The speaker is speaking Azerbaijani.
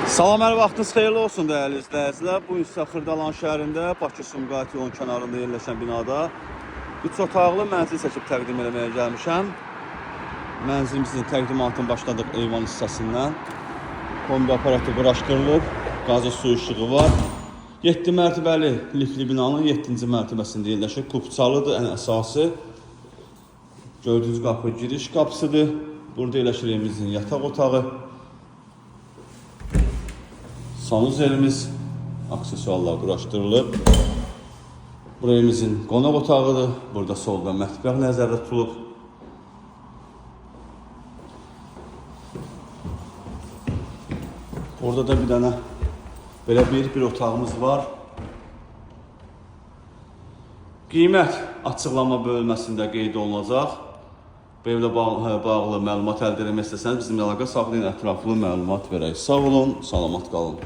Salam, hər vaxtınız xeyirli olsun dəyərli izləyicilər. Bu isə Xırdalan şəhərində Bakı-Sumqayıt yolun kənarında yerləşən binada 3 otaqlı mənzil çəkib təqdim etməyə gəlmişəm. Mənzilimizin təqdimatını başladıq eyvan hissəsindən. Kombi aparatı quraşdırılıb, qazı su işığı var. 7 mərtəbəli lifli binanın 7-ci mərtəbəsində yerləşir. Kupçalıdır ən əsası. Gördüyünüz qapı giriş qapısıdır. Burada yerləşir evimizin yataq otağı. Sanuzelimiz, aksesuarlar quraşdırılıb. Burası evimizin qonaq otağıdır. Burada solda mətbəx nəzərdə tutulub. Orada da bir dənə belə bir otağımız var. Qiymət açıqlama bölməsində qeyd olunacaq. Bu evlə bağlı məlumat əldə etmək istəsəniz bizimlə əlaqə saxlayın, ətraflı məlumat verək. Sağ olun, salamat qalın.